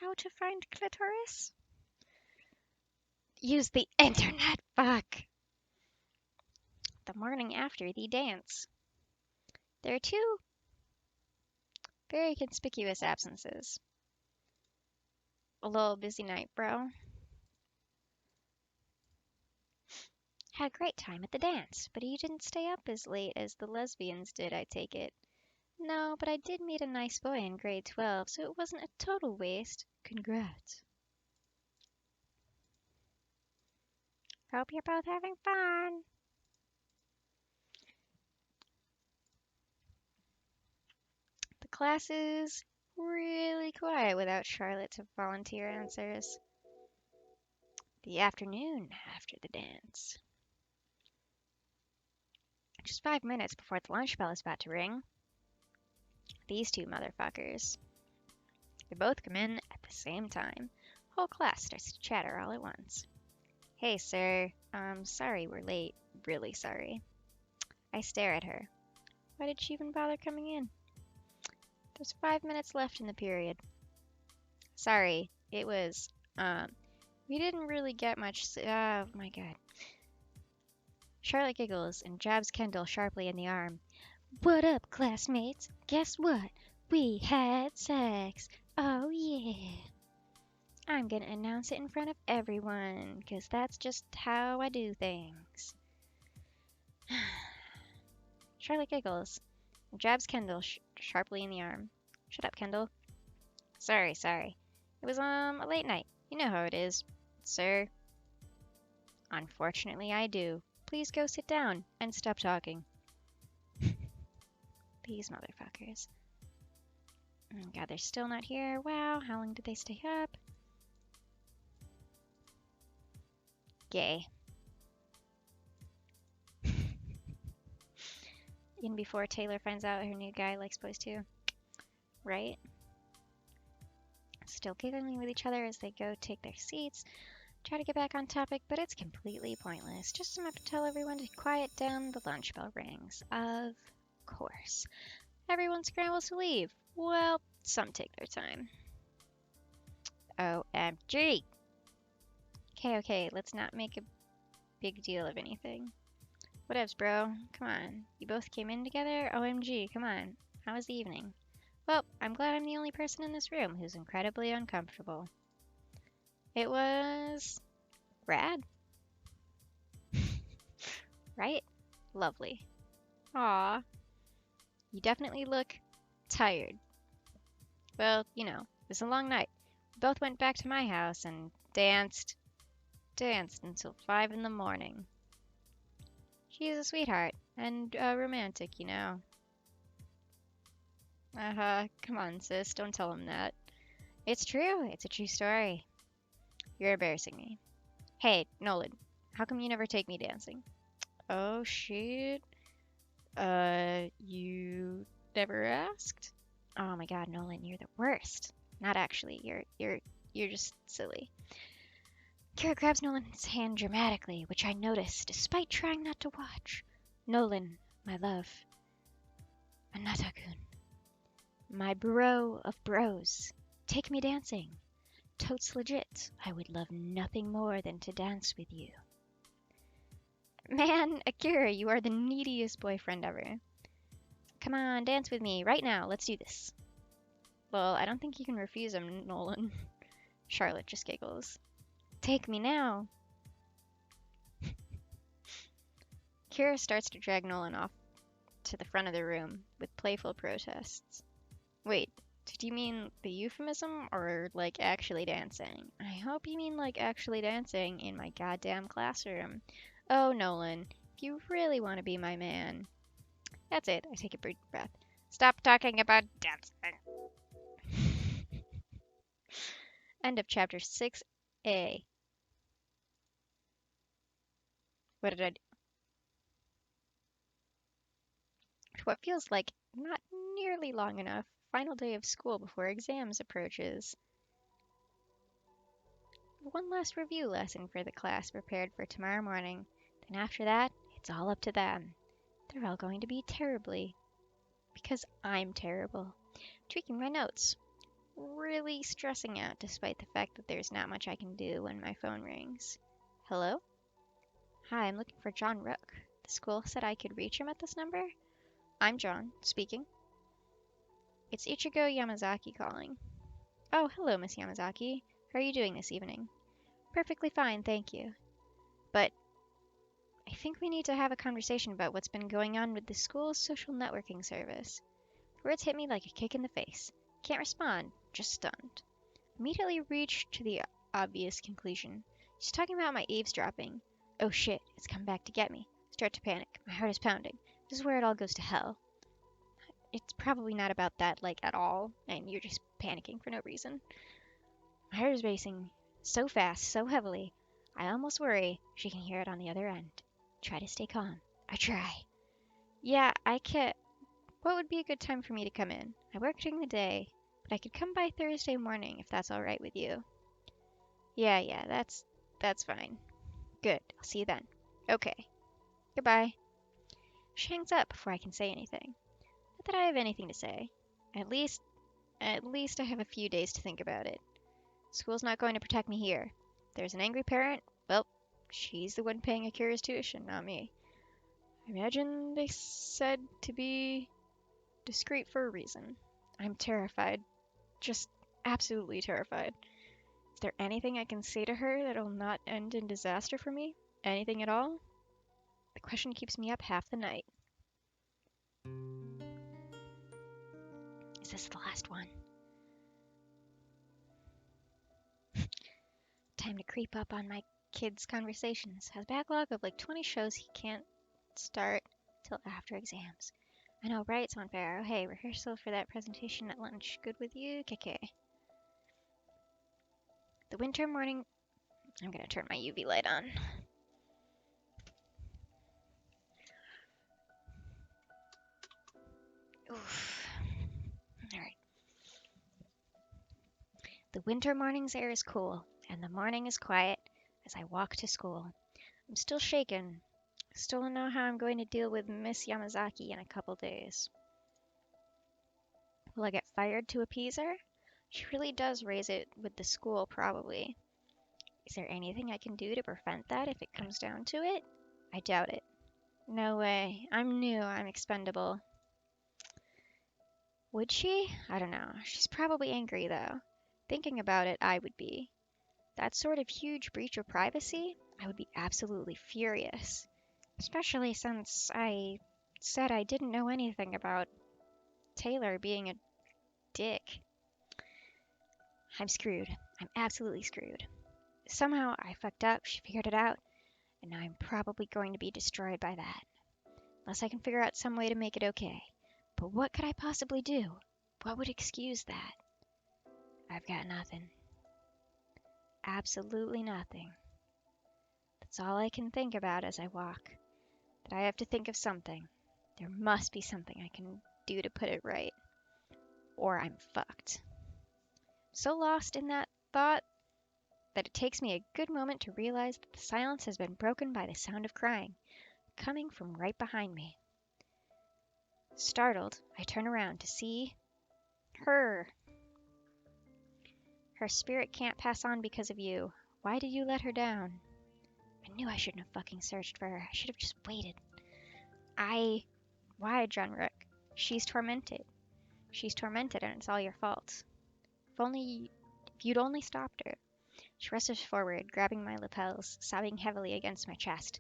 how to find clitoris? Use the internet, fuck! The morning after the dance. There are two very conspicuous absences. A little busy night, bro. Had a great time at the dance, but you didn't stay up as late as the lesbians did, I take it. No, but I did meet a nice boy in grade 12, so it wasn't a total waste. Congrats. Hope you're both having fun. The class is really quiet without Charlotte to volunteer answers. The afternoon after the dance. Just 5 minutes before the lunch bell is about to ring. These two motherfuckers. They both come in at the same time. Whole class starts to chatter all at once. Hey, sir. Sorry we're late. Really sorry. I stare at her. Why did she even bother coming in? There's 5 minutes left in the period. Sorry, it was, we didn't really get much, oh my god. Charlotte giggles and jabs Kendall sharply in the arm. What up, classmates? Guess what? We had sex. Oh yeah. I'm gonna announce it in front of everyone, 'cause that's just how I do things. Charlotte giggles and jabs Kendall sharply in the arm. Shut up, Kendall. Sorry. It was, a late night. You know how it is, sir. Unfortunately, I do. Please go sit down and stop talking. These motherfuckers. Oh god, they're still not here. Wow, how long did they stay up? Gay. Even before Taylor finds out her new guy likes boys too. Right? Still giggling with each other as they go take their seats. Try to get back on topic, but it's completely pointless. Just enough to tell everyone to quiet down. The lunch bell rings. Of course. Everyone scrambles to leave. Well, some take their time. OMG! Okay, let's not make a big deal of anything. Whatevs, bro. Come on. You both came in together? OMG, come on. How was the evening? Well, I'm glad I'm the only person in this room who's incredibly uncomfortable. It was rad. Right? Lovely. Aw. You definitely look tired. Well, you know, it was a long night. We both went back to my house and danced until 5 in the morning. She's a sweetheart and romantic, you know. Come on, sis, don't tell him that. It's true, it's a true story. You're embarrassing me. Hey, Nolan, how come you never take me dancing? Oh, shit. You never asked? Oh my god, Nolan, you're the worst. Not actually, you're just silly. Kira grabs Nolan's hand dramatically, which I notice despite trying not to watch. Nolan, my love. Anata-kun. My bro of bros. Take me dancing. Totes legit. I would love nothing more than to dance with you. Man, Akira, you are the neediest boyfriend ever. Come on, dance with me, right now, let's do this. Well, I don't think you can refuse him, Nolan. Charlotte just giggles. Take me now. Kira starts to drag Nolan off to the front of the room with playful protests. Wait, did you mean the euphemism or like actually dancing? I hope you mean like actually dancing in my goddamn classroom. Oh, Nolan, if you really want to be my man. That's it, I take a big breath. Stop talking about dancing. End of chapter 6A. What did I do? What feels like not nearly long enough. Final day of school before exams approaches. One last review lesson for the class prepared for tomorrow morning. Then after that, it's all up to them. They're all going to be terribly. Because I'm terrible. Tweaking my notes. really stressing out despite the fact that there's not much I can do when my phone rings. Hello? Hi, I'm looking for John Rook. The school said I could reach him at this number? I'm John, speaking. It's Ichigo Yamazaki calling. Oh, hello, Miss Yamazaki. How are you doing this evening? Perfectly fine, thank you. But I think we need to have a conversation about what's been going on with the school's social networking service. Words hit me like a kick in the face. Can't respond, just stunned. Immediately reached to the obvious conclusion. She's talking about my eavesdropping. Oh shit, it's come back to get me. Start to panic. My heart is pounding. This is where it all goes to hell. It's probably not about that, like, at all, and you're just panicking for no reason. My heart is racing so fast, so heavily, I almost worry she can hear it on the other end. Try to stay calm. I try. Yeah, I can. What would be a good time for me to come in? I work during the day, but I could come by Thursday morning if that's all right with you. Yeah, that's fine. Good. I'll see you then. Okay. Goodbye. She hangs up before I can say anything. Not that I have anything to say. At least I have a few days to think about it. School's not going to protect me here. If there's an angry parent, well, she's the one paying Akira's tuition, not me. I imagine they said to be discreet for a reason. I'm terrified. Just absolutely terrified. Is there anything I can say to her that'll not end in disaster for me? Anything at all? The question keeps me up half the night. Is this the last one? Time to creep up on my kid's conversations. Has a backlog of like 20 shows he can't start till after exams. I know, right? It's unfair. Oh, hey, rehearsal for that presentation at lunch. Good with you, KK? The winter morning... I'm gonna turn my UV light on. Oof. Alright. The winter morning's air is cool, and the morning is quiet as I walk to school. I'm still shaken. Still don't know how I'm going to deal with Miss Yamazaki in a couple days. Will I get fired to appease her? She really does raise it with the school, probably. Is there anything I can do to prevent that if it comes down to it? I doubt it. No way. I'm new. I'm expendable. Would she? I don't know. She's probably angry, though. Thinking about it, I would be. That sort of huge breach of privacy? I would be absolutely furious. Especially since I said I didn't know anything about Taylor being a dick. I'm screwed. I'm absolutely screwed. Somehow I fucked up, she figured it out, and now I'm probably going to be destroyed by that. Unless I can figure out some way to make it okay. But what could I possibly do? What would excuse that? I've got nothing. Absolutely nothing. That's all I can think about as I walk. That I have to think of something. There must be something I can do to put it right. Or I'm fucked. So lost in that thought that it takes me a good moment to realize that the silence has been broken by the sound of crying, coming from right behind me. Startled, I turn around to see her. Her spirit can't pass on because of you. Why did you let her down? I knew I shouldn't have fucking searched for her. I should have just waited. Why, John Rook? She's tormented. She's tormented and it's all your fault. If you'd only stopped her. She rushes forward, grabbing my lapels, sobbing heavily against my chest.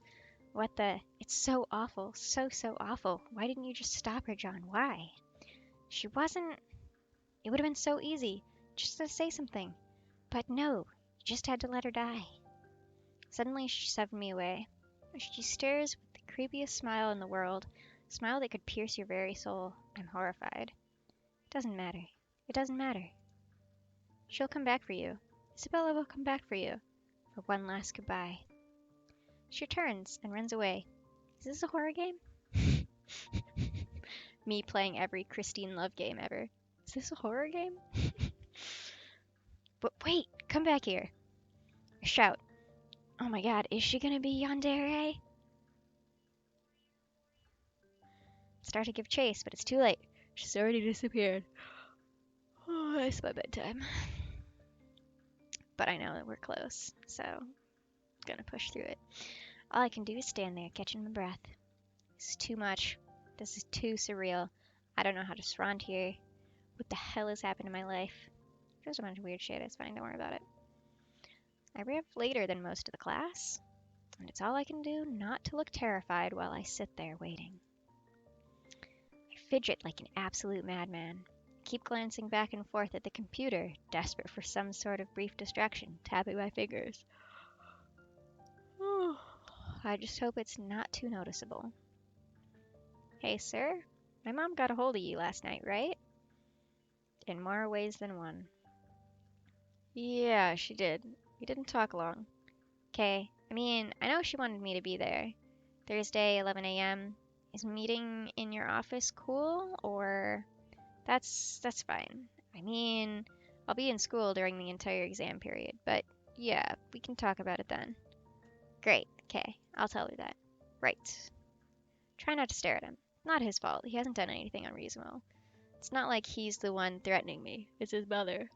What the? It's so awful. So awful. Why didn't you just stop her, John? Why? She wasn't... It would have been so easy. Just to say something. But no. You just had to let her die. Suddenly she shoved me away. She stares with the creepiest smile in the world. A smile that could pierce your very soul. I'm horrified. It doesn't matter. It doesn't matter. She'll come back for you. Isabella will come back for you. For one last goodbye. She turns and runs away. Is this a horror game? Me playing every Christine Love game ever. Is this a horror game? But wait, come back here. I shout. Oh my god, is she gonna be yandere? Start to give chase, but it's too late. She's already disappeared. Oh, It's my bedtime. But I know that we're close, so I'm gonna push through it. All I can do is stand there, catching my breath. This is too much. This is too surreal. I don't know how to respond here. What the hell has happened in my life? There's a bunch of weird shit. It's fine. Don't worry about it. I arrived later than most of the class, and it's all I can do not to look terrified while I sit there waiting. I fidget like an absolute madman. Keep glancing back and forth at the computer, desperate for some sort of brief distraction, tapping my fingers. I just hope it's not too noticeable. Hey, sir, my mom got a hold of you last night, right? In more ways than one. Yeah, she did. We didn't talk long. Okay, I mean, I know she wanted me to be there. Thursday, 11 a.m. Is meeting in your office cool, or... That's fine. I mean, I'll be in school during the entire exam period, but yeah, we can talk about it then. Great, okay, I'll tell her that. Right. Try not to stare at him. Not his fault. He hasn't done anything unreasonable. It's not like he's the one threatening me. It's his mother.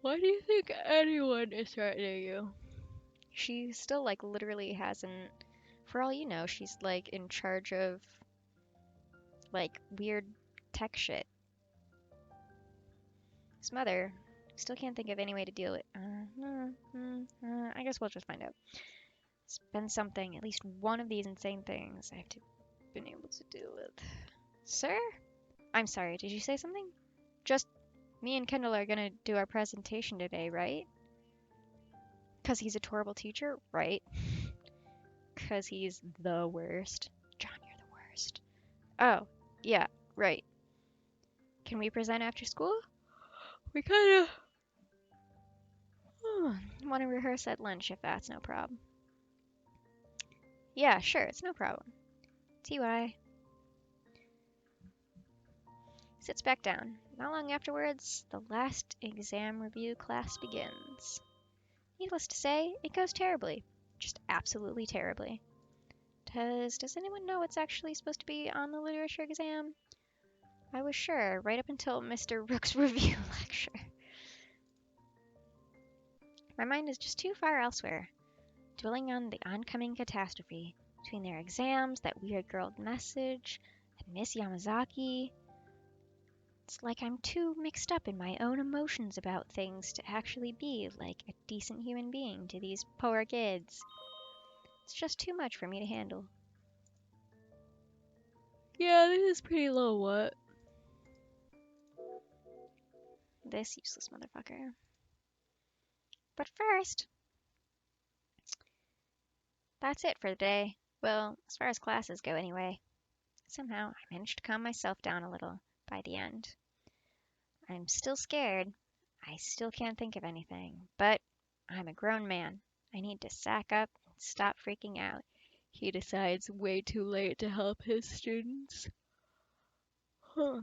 Why do you think anyone is threatening you? She still, like, literally hasn't... For all you know, she's, like, in charge of, like, weird tech shit. His mother still can't think of any way to deal with... I guess we'll just find out. It's been something, at least one of these insane things I've been able to deal with. Sir? I'm sorry, did you say something? Just me and Kendall are gonna do our presentation today, right? Because he's a horrible teacher, right? Because he's the worst. John, you're the worst. Oh, yeah, right. Can we present after school? We kinda... want to rehearse at lunch if that's no problem. Yeah, sure, it's no problem. TY. Sits back down. Not long afterwards, the last exam review class begins. Needless to say, it goes terribly. Just absolutely terribly. Does anyone know what's actually supposed to be on the literature exam? I was sure, right up until Mr. Rook's review lecture. My mind is just too far elsewhere, dwelling on the oncoming catastrophe between their exams, that weird girl message, and Miss Yamazaki. It's like I'm too mixed up in my own emotions about things to actually be like a decent human being to these poor kids. It's just too much for me to handle. Yeah, this is pretty low, what? This useless motherfucker. But first, that's it for the day. Well, as far as classes go anyway. Somehow, I managed to calm myself down a little by the end. I'm still scared. I still can't think of anything. But I'm a grown man. I need to sack up and stop freaking out. He decides way too late to help his students. Grow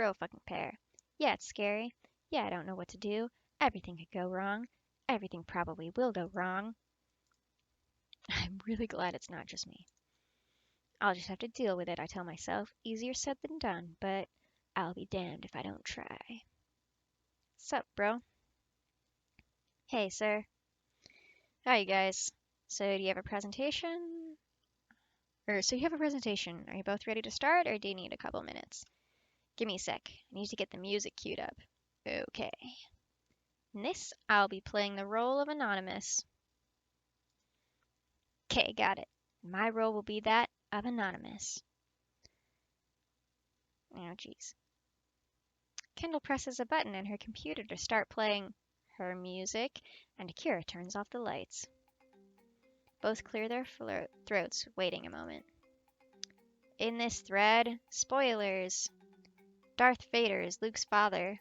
a fucking pair. Yeah, it's scary. Yeah, I don't know what to do. Everything could go wrong. Everything probably will go wrong. I'm really glad it's not just me. I'll just have to deal with it, I tell myself. Easier said than done, but I'll be damned if I don't try. Sup, bro? Hey, sir. Hi, you guys. So, do you have a presentation? So you have a presentation. Are you both ready to start, or do you need a couple minutes? Give me a sec. I need to get the music queued up. Okay. In this, I'll be playing the role of Anonymous. Okay, got it. My role will be that of Anonymous. Oh, jeez. Kendall presses a button in her computer to start playing her music, and Akira turns off the lights. Both clear their throats, waiting a moment. In this thread, spoilers. Darth Vader is Luke's father.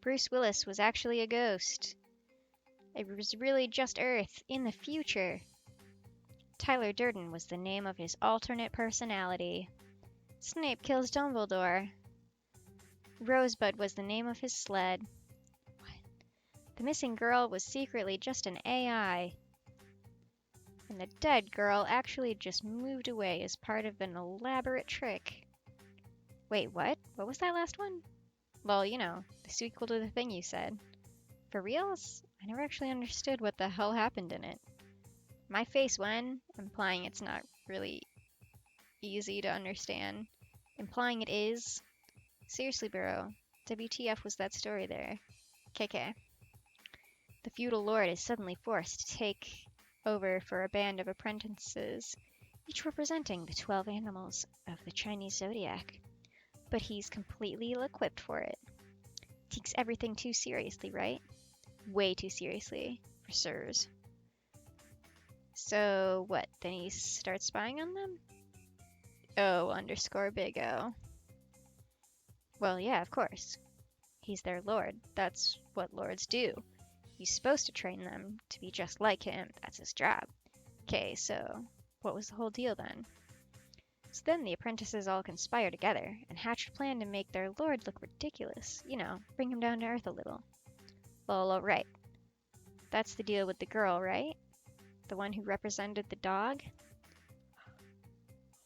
Bruce Willis was actually a ghost. It was really just Earth, in the future. Tyler Durden was the name of his alternate personality. Snape kills Dumbledore. Rosebud was the name of his sled. What? The missing girl was secretly just an AI. And the dead girl actually just moved away as part of an elaborate trick. Wait, what? What was that last one? Well, you know, the sequel to the thing you said. For reals? I never actually understood what the hell happened in it. My face when, implying it's not really easy to understand. Implying it is. Seriously, bro. WTF was that story there? KK. The feudal lord is suddenly forced to take over for a band of apprentices, each representing the 12 animals of the Chinese zodiac. But he's completely ill-equipped for it. Takes everything too seriously, right? Way too seriously, for sirs. So what, then he starts spying on them? Oh, underscore big O. Well, yeah, of course. He's their lord. That's what lords do. He's supposed to train them to be just like him. That's his job. Okay, so what was the whole deal then? So then the apprentices all conspire together and hatch a plan to make their lord look ridiculous. You know, bring him down to earth a little. Well, right. That's the deal with the girl, right? The one who represented the dog?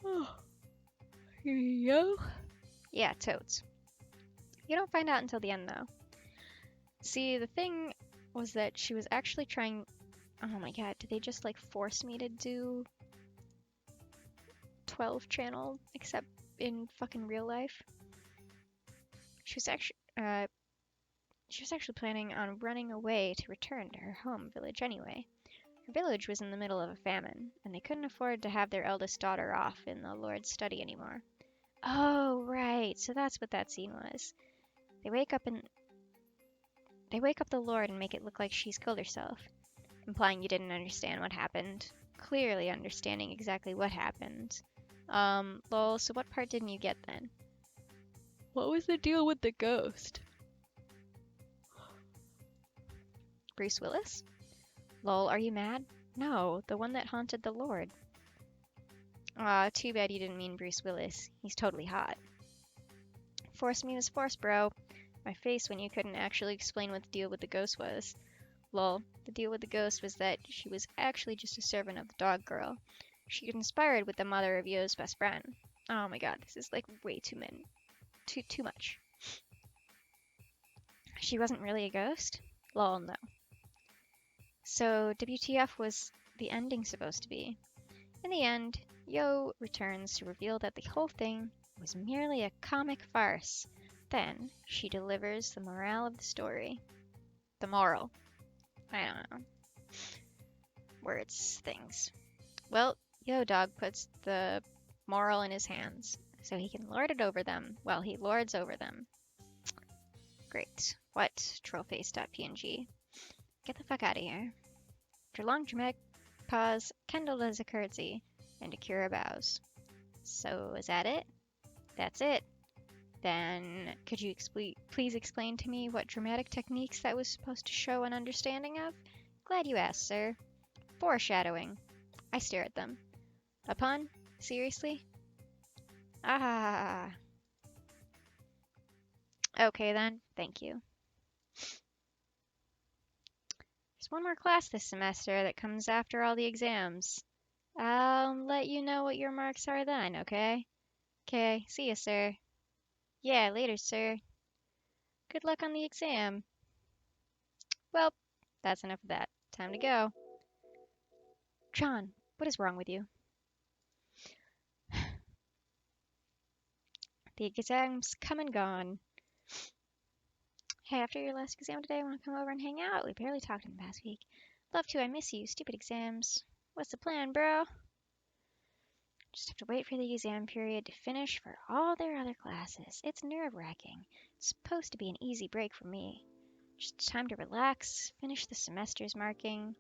Oh, yo. Yeah, totes. You don't find out until the end, though. See, the thing was that she was actually trying... Oh my god, did they just, like, force me to do 12 channel, except in fucking real life? She was actually planning on running away to return to her home village anyway. Her village was in the middle of a famine, and they couldn't afford to have their eldest daughter off in the Lord's study anymore. Oh, right, so that's what that scene was. They wake up the Lord and make it look like she's killed herself, implying you didn't understand what happened. Clearly understanding exactly what happened. Lol, so what part didn't you get then? What was the deal with the ghost? Bruce Willis? Lol, are you mad? No, the one that haunted the Lord. Aw, too bad you didn't mean Bruce Willis. He's totally hot. Force me was force, bro. My face when you couldn't actually explain what the deal with the ghost was. Lol, the deal with the ghost was that she was actually just a servant of the dog girl. She conspired with the mother of Yo's best friend. Oh my god, this is like way too much. She wasn't really a ghost? Lol, no. So WTF was the ending supposed to be? In the end, Yo returns to reveal that the whole thing was merely a comic farce. Then she delivers the morale of the story. The moral. I don't know. Words, things. Well, Yo Dog puts the moral in his hands, so he can lord it over them while he lords over them. Great. What? Trollface.png. Get the fuck out of here. After a long dramatic pause, Kendall does a curtsy, and Akira bows. So is that it? That's it. Then could you please explain to me what dramatic techniques that was supposed to show an understanding of? Glad you asked, sir. Foreshadowing. I stare at them. A pun? Seriously? Ah. Okay then, thank you. There's one more class this semester that comes after all the exams. I'll let you know what your marks are then, okay? Okay, see ya, sir. Yeah, later, sir. Good luck on the exam. Well, that's enough of that. Time to go. John, what is wrong with you? The exam's come and gone. Hey, after your last exam today, want to come over and hang out? We barely talked in the past week. Love to, I miss you. Stupid exams. What's the plan, bro? Just have to wait for the exam period to finish for all their other classes. It's nerve-wracking. It's supposed to be an easy break for me. Just time to relax, finish the semester's marking,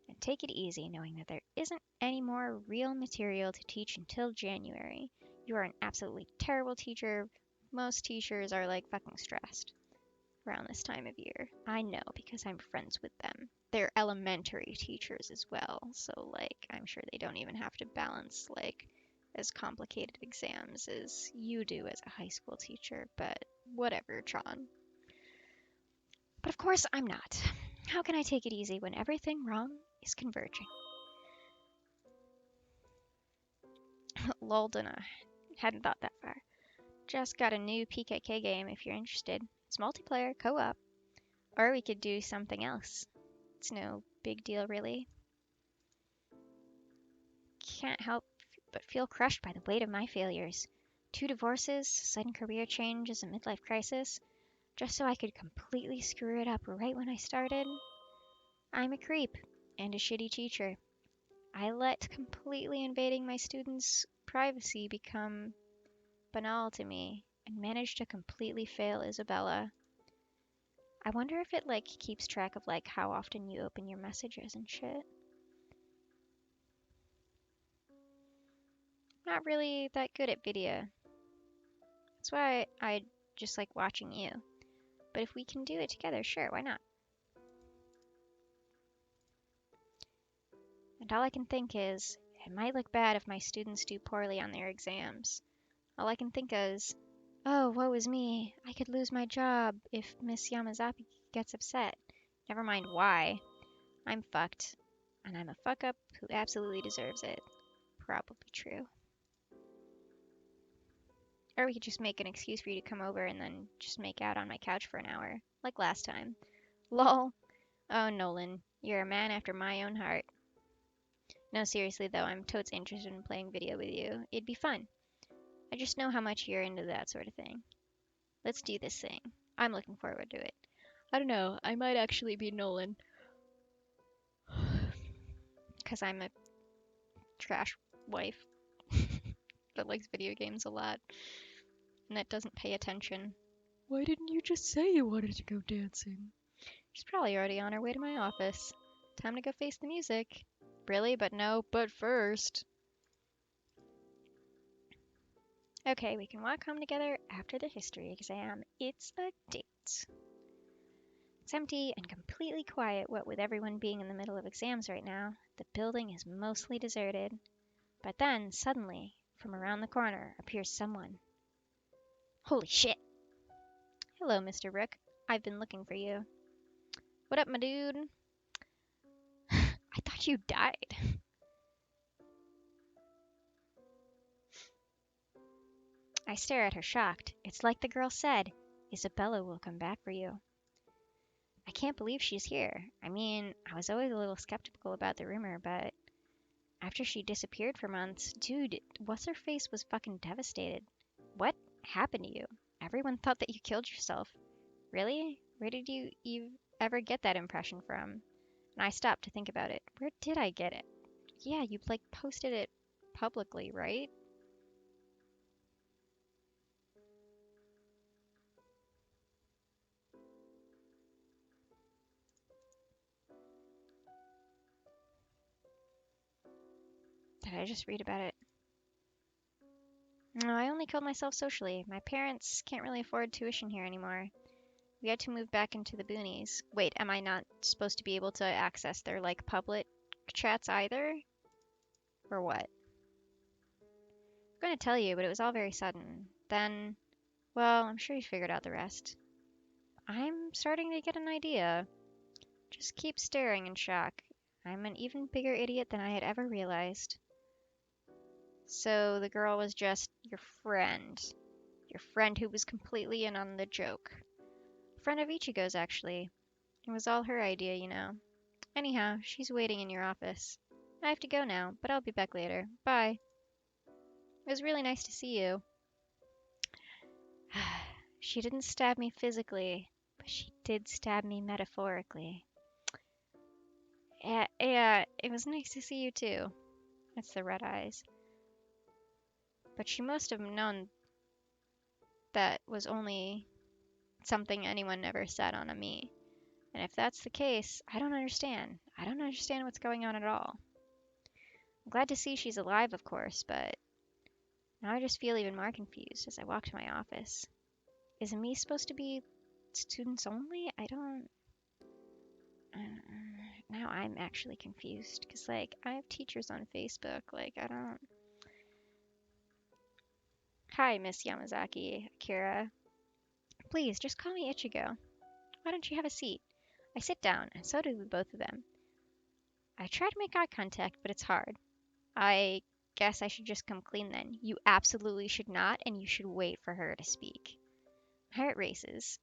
and take it easy knowing that there isn't any more real material to teach until January. You are an absolutely terrible teacher. Most teachers are like fucking stressed around this time of year. I know because I'm friends with them. They're elementary teachers as well, so like I'm sure they don't even have to balance like as complicated exams as you do as a high school teacher, but whatever, Tron. But of course I'm not. How can I take it easy when everything wrong is converging? Lol, Dana. Hadn't thought that far. just got a new PKK game if you're interested. It's multiplayer, co-op. Or we could do something else. It's no big deal, really. Can't help but feel crushed by the weight of my failures. 2 divorces, sudden career change as a midlife crisis, just so I could completely screw it up right when I started. I'm a creep and a shitty teacher. I let completely invading my students' privacy become banal to me and managed to completely fail Isabella. I wonder if it keeps track of how often you open your messages and shit. Not really that good at video. That's why I just like watching you. But if we can do it together, sure, why not? And all I can think is, it might look bad if my students do poorly on their exams. All I can think is, oh, woe is me. I could lose my job if Miss Yamazaki gets upset. Never mind why. I'm fucked. And I'm a fuck up who absolutely deserves it. Probably true. Or we could just make an excuse for you to come over and then just make out on my couch for an hour, like last time. Lol. Oh, Nolan, you're a man after my own heart. No, seriously though, I'm totes interested in playing video with you. It'd be fun. I just know how much you're into that sort of thing. Let's do this thing. I'm looking forward to it. I don't know, I might actually be Nolan. Because I'm a trash wife that likes video games a lot and that doesn't pay attention. Why didn't you just say you wanted to go dancing? She's probably already on her way to my office. Time to go face the music. Really? But no, but first. Okay, we can walk home together after the history exam. It's a date. It's empty and completely quiet, what with everyone being in the middle of exams right now. The building is mostly deserted. But then, suddenly, from around the corner appears someone. Holy shit! Hello, Mr. Rook. I've been looking for you. What up, my dude? I thought you died. I stare at her shocked. It's like the girl said. Isabella will come back for you. I can't believe she's here. I mean, I was always a little skeptical about the rumor, but after she disappeared for months, dude, what's-her-face was fucking devastated. What happened to you? Everyone thought that you killed yourself. Really? Where did you ever get that impression from? And I stopped to think about it. Where did I get it? Yeah, you posted it publicly, right? Did I just read about it? No, I only killed myself socially. My parents can't really afford tuition here anymore. We had to move back into the boonies. Wait, am I not supposed to be able to access their public chats either? Or what? I'm going to tell you, but it was all very sudden. Then, well, I'm sure you figured out the rest. I'm starting to get an idea. Just keep staring in shock. I'm an even bigger idiot than I had ever realized. So the girl was just your friend. Your friend who was completely in on the joke. A friend of Ichigo's, actually. It was all her idea, you know. Anyhow, she's waiting in your office. I have to go now, but I'll be back later. Bye. It was really nice to see you. She didn't stab me physically, but she did stab me metaphorically. Yeah, it was nice to see you too. It's the red eyes. But she must have known that was only something anyone ever said on a me. And if that's the case, I don't understand. I don't understand what's going on at all. I'm glad to see she's alive, of course, but now I just feel even more confused as I walk to my office. Is me supposed to be students only? I don't... now I'm actually confused, because, I have teachers on Facebook, I don't... Hi, Miss Yamazaki, Akira. Please, just call me Ichigo. Why don't you have a seat? I sit down, and so do both of them. I try to make eye contact, but it's hard. I guess I should just come clean then. You absolutely should not, and you should wait for her to speak. My heart races.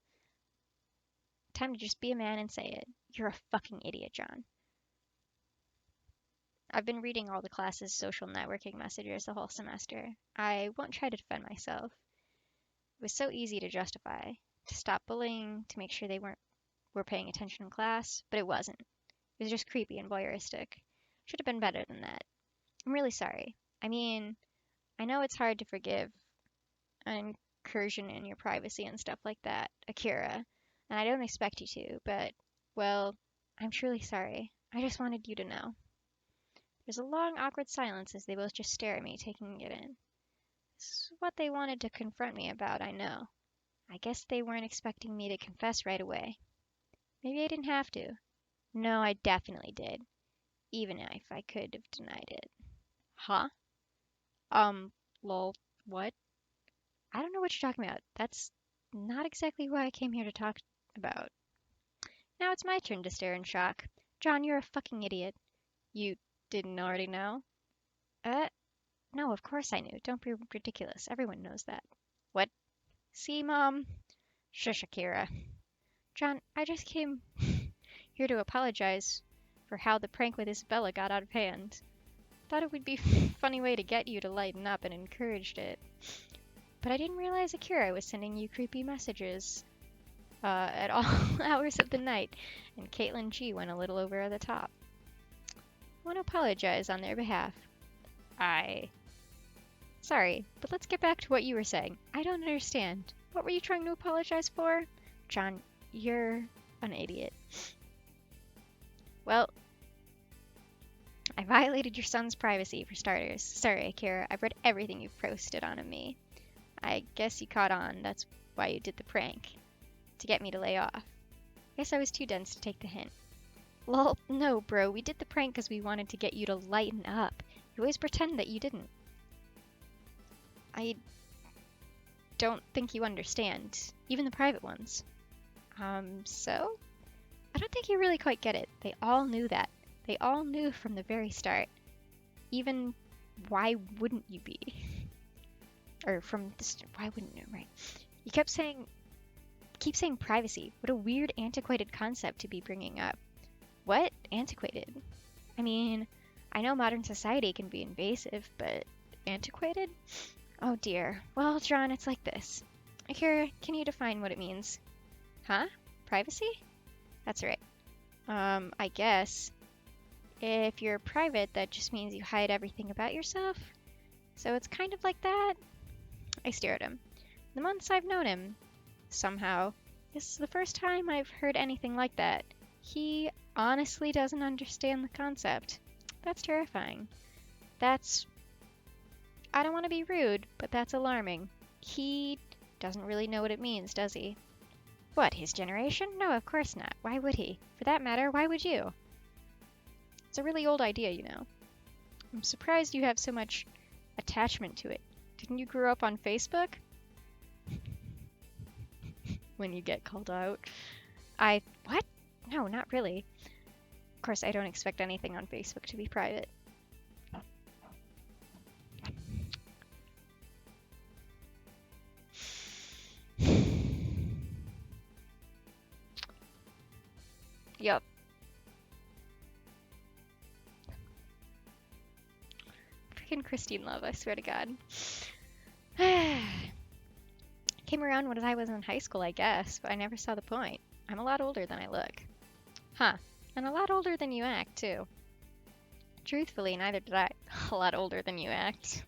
Time to just be a man and say it. You're a fucking idiot, John. I've been reading all the class's social networking messages the whole semester. I won't try to defend myself. It was so easy to justify, to stop bullying, to make sure they were paying attention in class, but it wasn't. It was just creepy and voyeuristic. Should have been better than that. I'm really sorry. I mean, I know it's hard to forgive an incursion in your privacy and stuff like that, Akira, and I don't expect you to, but, well, I'm truly sorry. I just wanted you to know. There's a long, awkward silence as they both just stare at me, taking it in. This is what they wanted to confront me about, I know. I guess they weren't expecting me to confess right away. Maybe I didn't have to. No, I definitely did. Even if I could have denied it. Huh? Lol, what? I don't know what you're talking about. That's not exactly what I came here to talk about. Now it's my turn to stare in shock. John, you're a fucking idiot. You didn't already know? Uh, no, of course I knew. Don't be ridiculous. Everyone knows that. What? See, Mom? Shush, Akira. John, I just came here to apologize for how the prank with Isabella got out of hand. Thought it would be a funny way to get you to lighten up and encouraged it. But I didn't realize Akira was sending you creepy messages at all hours of the night, and Caitlin G went a little over the top. I want to apologize on their behalf. Sorry, but let's get back to what you were saying. I don't understand. What were you trying to apologize for? John, you're an idiot. Well, I violated your son's privacy, for starters. Sorry, Akira. I've read everything you've posted on me. I guess you caught on. That's why you did the prank. To get me to lay off. Guess I was too dense to take the hint. Lol, no, bro. We did the prank because we wanted to get you to lighten up. You always pretend that you didn't. I don't think you understand. Even the private ones. So? I don't think you really quite get it. They all knew that. They all knew from the very start. Even, why wouldn't you be? Or from the why wouldn't you, right? You keep saying privacy. What a weird, antiquated concept to be bringing up. What? Antiquated? I mean, I know modern society can be invasive, but antiquated? Oh dear. Well, John, it's like this. Akira, can you define what it means? Huh? Privacy? That's right. I guess. If you're private, that just means you hide everything about yourself. So it's kind of like that. I stare at him. The months I've known him, somehow, this is the first time I've heard anything like that. He honestly doesn't understand the concept. That's terrifying. I don't want to be rude, but that's alarming. He doesn't really know what it means, does he? What, his generation? No, of course not. Why would he? For that matter, why would you? It's a really old idea, you know. I'm surprised you have so much attachment to it. Didn't you grow up on Facebook? When you get called out. What? No, not really. Of course, I don't expect anything on Facebook to be private. Yup. Freaking Christine Love, I swear to God. Came around when I was in high school, I guess, but I never saw the point. I'm a lot older than I look. Huh. And a lot older than you act, too. Truthfully, neither did I. A lot older than you act.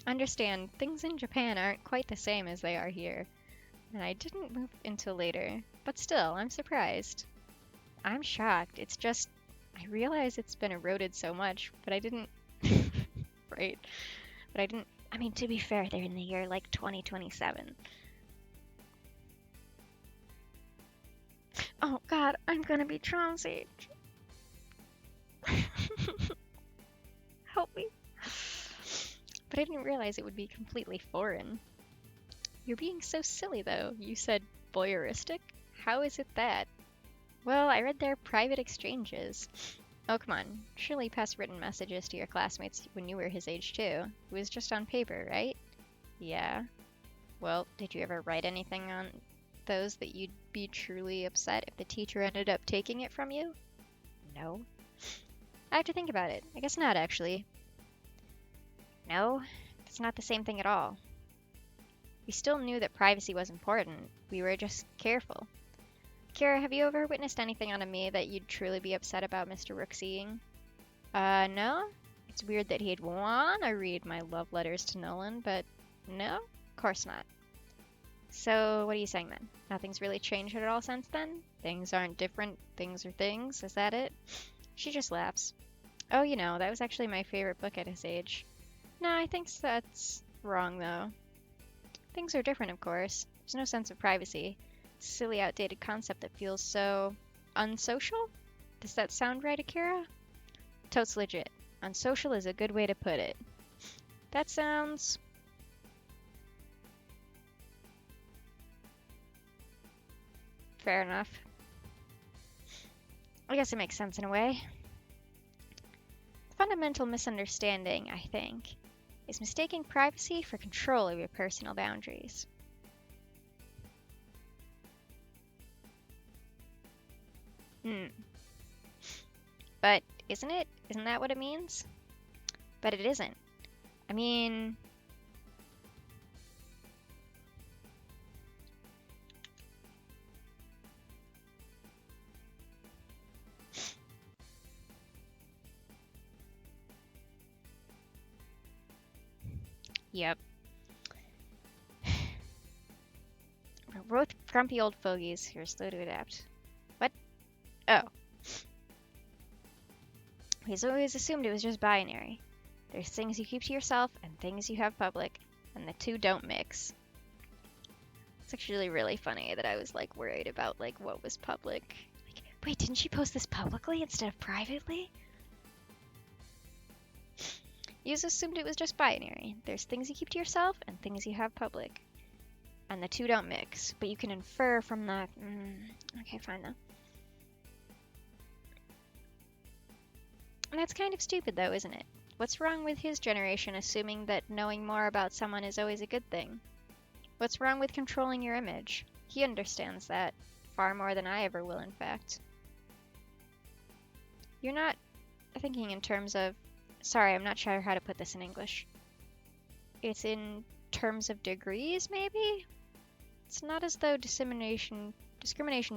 Understand, things in Japan aren't quite the same as they are here. And I didn't move until later. But still, I'm surprised. I'm shocked. It's just, I realize it's been eroded so much, but I didn't... right. But I didn't... I mean, to be fair, they're in the year, like, 2027. Oh, God, I'm gonna be Chauncey. Help me. But I didn't realize it would be completely foreign. You're being so silly, though. You said voyeuristic? How is it that? Well, I read their private exchanges. Oh, come on. Surely you passed written messages to your classmates when you were his age, too. It was just on paper, right? Yeah. Well, did you ever write anything on those that you'd be truly upset if the teacher ended up taking it from you? No. I have to think about it. I guess not, actually. No, it's not the same thing at all. We still knew that privacy was important. We were just careful. Kira, have you ever witnessed anything on me that you'd truly be upset about Mr. Rook seeing? No. It's weird that he'd wanna read my love letters to Nolan, but no, of course not. So, what are you saying then? Nothing's really changed at all since then? Things aren't different, things are things, is that it? She just laughs. Oh, that was actually my favorite book at his age. No, I think that's wrong, though. Things are different, of course. There's no sense of privacy. It's a silly, outdated concept that feels so unsocial? Does that sound right, Akira? Totes legit. Unsocial is a good way to put it. That sounds... fair enough. I guess it makes sense in a way. The fundamental misunderstanding, I think, is mistaking privacy for control of your personal boundaries. But isn't it? Isn't that what it means? But it isn't. I mean... Yep. We're both grumpy old fogies who are slow to adapt. What? Oh. He's always assumed it was just binary. There's things you keep to yourself and things you have public, and the two don't mix. It's actually really funny that I was worried about what was public. Wait, didn't she post this publicly instead of privately? You just assumed it was just binary. There's things you keep to yourself and things you have public. And the two don't mix, but you can infer from that. Okay, fine though. And that's kind of stupid though, isn't it? What's wrong with his generation assuming that knowing more about someone is always a good thing? What's wrong with controlling your image? He understands that. Far more than I ever will, in fact. You're not thinking in terms of... Sorry, I'm not sure how to put this in English. It's in terms of degrees, maybe? It's not as though discrimination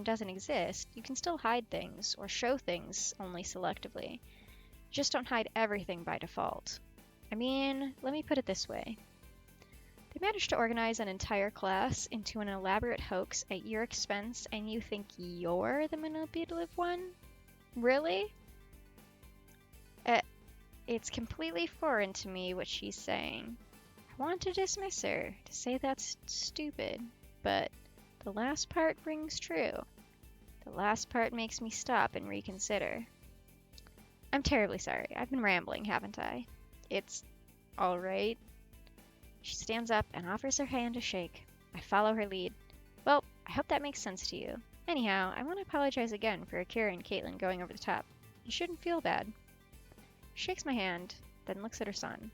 doesn't exist. You can still hide things, or show things only selectively. You just don't hide everything by default. I mean, let me put it this way. They managed to organize an entire class into an elaborate hoax at your expense, and you think you're the manipulative one? Really? It's completely foreign to me what she's saying. I want to dismiss her, to say that's stupid, but the last part rings true. The last part makes me stop and reconsider. I'm terribly sorry. I've been rambling, haven't I? It's all right. She stands up and offers her hand to shake. I follow her lead. Well, I hope that makes sense to you. Anyhow, I want to apologize again for Akira and Caitlin going over the top. You shouldn't feel bad. She shakes my hand, then looks at her son.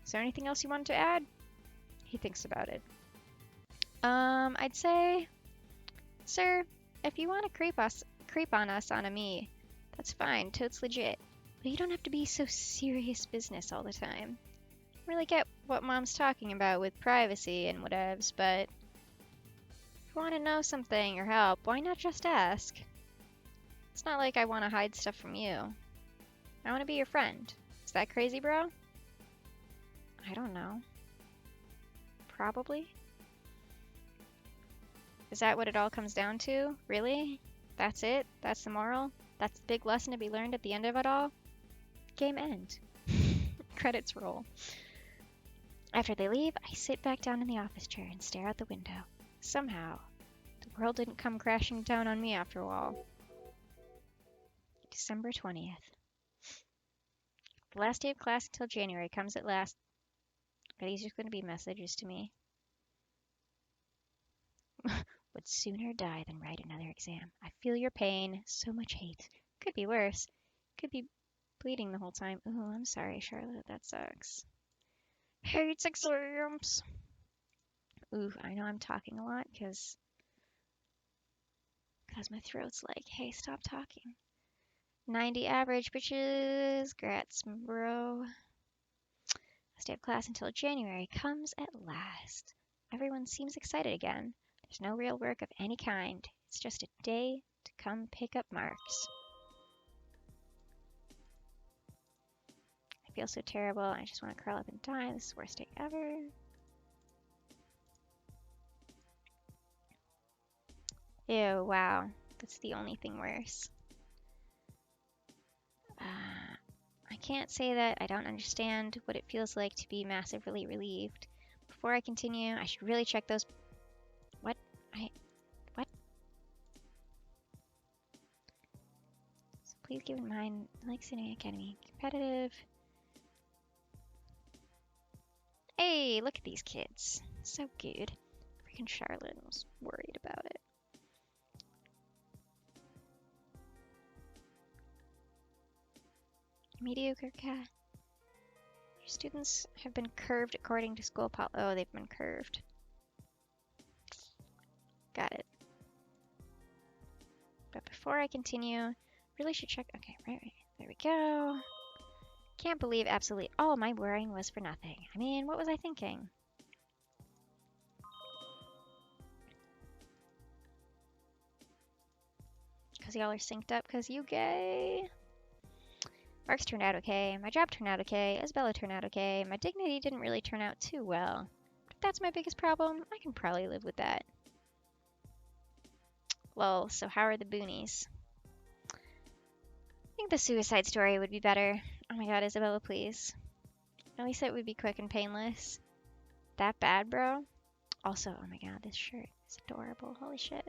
Is there anything else you wanted to add? He thinks about it. I'd say, sir, if you want to creep on us on a me, that's fine, totes legit. But you don't have to be so serious business all the time. I really get what Mom's talking about with privacy and whatevs, but if you want to know something or help, why not just ask? It's not like I want to hide stuff from you. I want to be your friend. Is that crazy, bro? I don't know. Probably. Is that what it all comes down to? Really? That's it? That's the moral? That's the big lesson to be learned at the end of it all? Game end. Credits roll. After they leave, I sit back down in the office chair and stare out the window. Somehow, the world didn't come crashing down on me after all. December 20th. The last day of class until January comes at last. Are these just going to be messages to me? Would sooner die than write another exam. I feel your pain. So much hate. Could be worse. Could be bleeding the whole time. Ooh, I'm sorry, Charlotte. That sucks. Hates exams. Ooh, I know I'm talking a lot because my throat's like, hey, stop talking. 90 average, bitches. Grats, bro. Last day of class until January comes at last. Everyone seems excited again. There's no real work of any kind. It's just a day to come pick up marks. I feel so terrible. I just want to curl up and die. This is the worst day ever. Ew, wow. That's the only thing worse. I can't say that I don't understand what it feels like to be massively relieved. Before I continue, I should really check those... What? What? So please keep in mind, like City Academy, competitive. Hey, look at these kids. So good. Freaking Charlotte was worried about it. Mediocre cat. Your students have been curved according to school policy. Oh, they've been curved. Got it. But before I continue, really should check. Okay, right. There we go. Can't believe absolutely all my worrying was for nothing. I mean, what was I thinking? Because y'all are synced up because you gay. Marks turned out okay. My job turned out okay. Isabella turned out okay. My dignity didn't really turn out too well. But if that's my biggest problem, I can probably live with that. Lol, so how are the boonies? I think the suicide story would be better. Oh my god, Isabella, please. At least it would be quick and painless. That bad, bro? Also, oh my god, this shirt is adorable. Holy shit.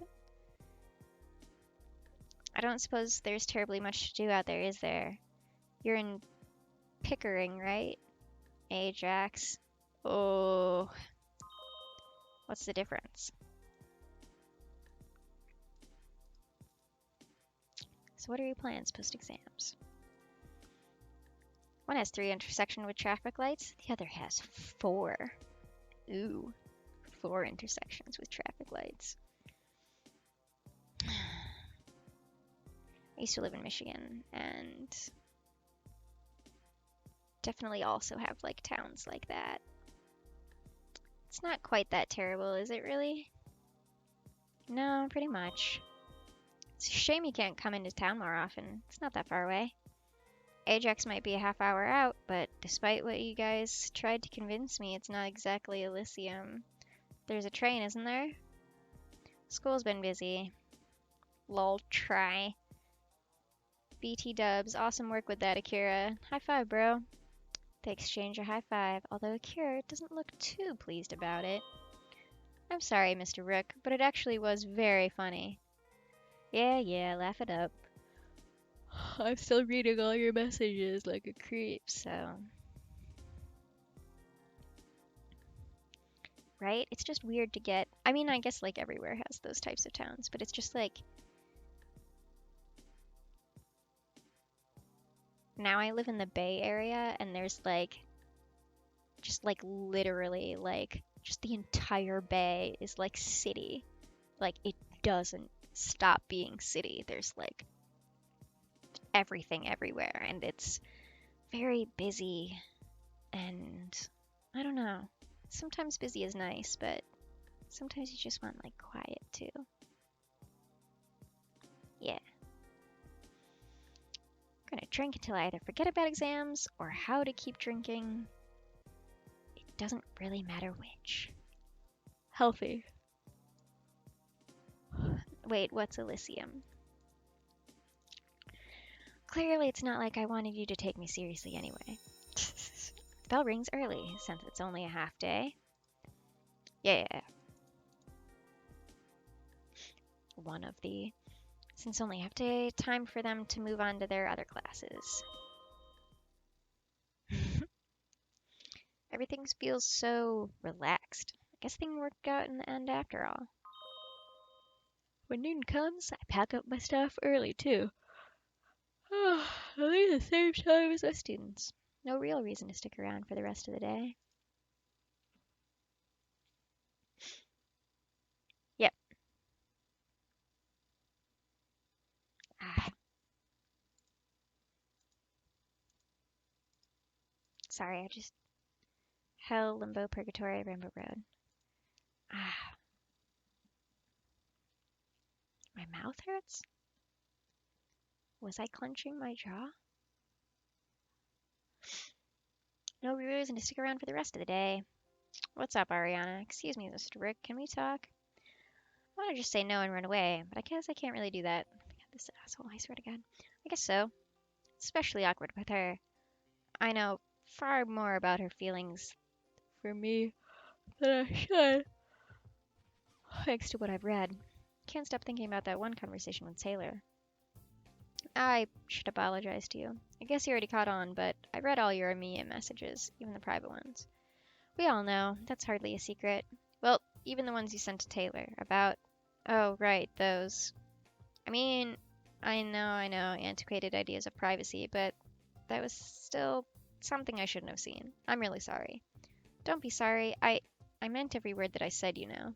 I don't suppose there's terribly much to do out there, is there? You're in Pickering, right? Ajax. Oh. What's the difference? So what are your plans post-exams? One has 3 intersections with traffic lights. The other has 4. Ooh. 4 intersections with traffic lights. I used to live in Michigan and definitely also have like towns like that. It's not quite that terrible, is it really? No, pretty much. It's a shame you can't come into town more often. It's not that far away. Ajax might be a half hour out, but despite what you guys tried to convince me, it's not exactly Elysium. There's a train, isn't there? School's been busy. Lol, try. BT dubs, awesome work with that, Akira. High five, bro. They exchange a high five, although Akira doesn't look too pleased about it. I'm sorry, Mr. Rook, but it actually was very funny. Yeah, laugh it up. I'm still reading all your messages like a creep, so... Right? It's just weird to get... I mean, I guess like everywhere has those types of towns, but it's just like... Now I live in the Bay Area, and there's like... Just like literally like... Just the entire bay is like city. Like, it doesn't stop being city. There's like... everything everywhere, and it's very busy, and I don't know. Sometimes busy is nice, but sometimes you just want like quiet too. Yeah. I'm gonna drink until I either forget about exams or how to keep drinking. It doesn't really matter which. Healthy. Wait, what's Elysium? Clearly it's not like I wanted you to take me seriously anyway. The bell rings early, since it's only a half day. Yeah. One of the... Since only half day, time for them to move on to their other classes. Everything feels so relaxed. I guess things worked out in the end after all. When noon comes, I pack up my stuff early too. At least the same time as our students. No real reason to stick around for the rest of the day. Yep. Ah. Sorry, I just Hell, Limbo, Purgatory, Rainbow Road. Ah. My mouth hurts? Was I clenching my jaw? No reason to stick around for the rest of the day. What's up, Ariana? Excuse me, Mr. Rick, can we talk? I want to just say no and run away, but I guess I can't really do that. God, this asshole, I swear to God. I guess so. It's especially awkward with her. I know far more about her feelings for me than I should, thanks to what I've read. Can't stop thinking about that one conversation with Taylor. I should apologize to you. I guess you already caught on, but I read all your immediate messages, even the private ones. We all know, that's hardly a secret. Well, even the ones you sent to Taylor, about... Oh, right, those. I mean, I know, antiquated ideas of privacy, but that was still something I shouldn't have seen. I'm really sorry. Don't be sorry, I meant every word that I said, you know.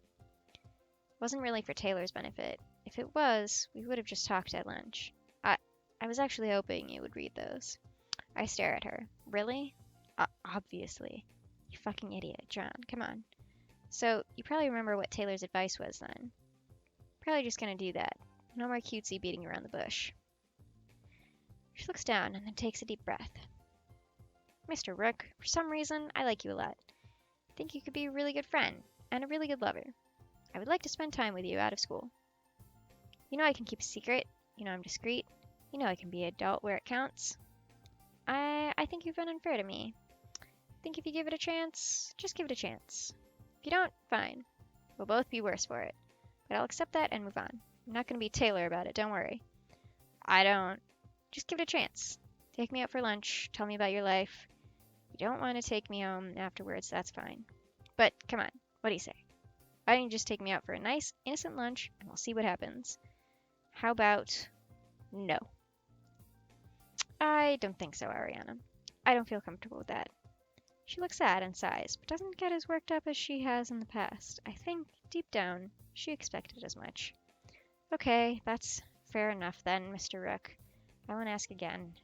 It wasn't really for Taylor's benefit. If it was, we would have just talked at lunch. I was actually hoping you would read those. I stare at her. Really? Obviously. You fucking idiot, John. Come on. So, you probably remember what Taylor's advice was then. Probably just gonna do that. No more cutesy beating around the bush. She looks down and then takes a deep breath. Mr. Rook, for some reason, I like you a lot. I think you could be a really good friend and a really good lover. I would like to spend time with you out of school. You know I can keep a secret. You know I'm discreet. You know I can be adult where it counts. I think you've been unfair to me. I think if you give it a chance, just give it a chance. If you don't, fine. We'll both be worse for it. But I'll accept that and move on. I'm not going to be Taylor about it, don't worry. I don't. Just give it a chance. Take me out for lunch. Tell me about your life. If you don't want to take me home afterwards, that's fine. But come on, what do you say? Why don't you just take me out for a nice, innocent lunch and we'll see what happens? How about no? I don't think so, Ariana. I don't feel comfortable with that. She looks sad and sighs, but doesn't get as worked up as she has in the past. I think, deep down, she expected as much. Okay, that's fair enough then, Mr. Rook. I won't ask again.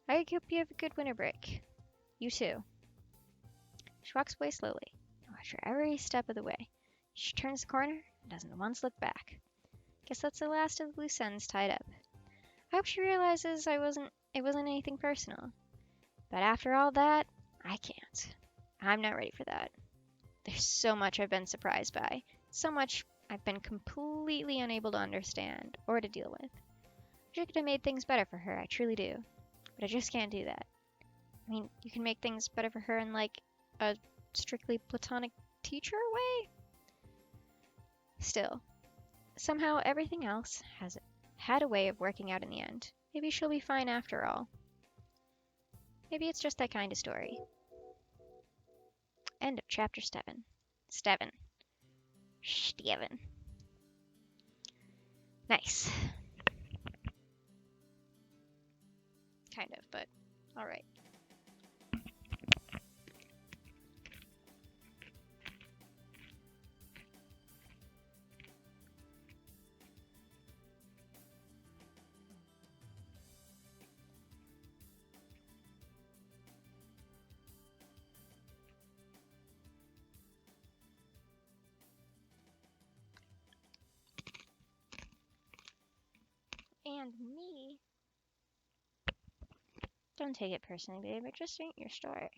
I hope you have a good winter break. You too. She walks away slowly. I watch her every step of the way. She turns the corner and doesn't once look back. Guess that's the last of the loose ends tied up. I hope she realizes it wasn't anything personal. But after all that, I can't. I'm not ready for that. There's so much I've been surprised by. So much I've been completely unable to understand or to deal with. I wish I could have made things better for her, I truly do. But I just can't do that. I mean, you can make things better for her in like a strictly platonic teacher way? Still, somehow everything else has had a way of working out in the end. Maybe she'll be fine after all. Maybe it's just that kind of story. End of chapter 7. Steven. Nice. Kind of, but alright. And me. Don't take it personally, babe. It just ain't your story.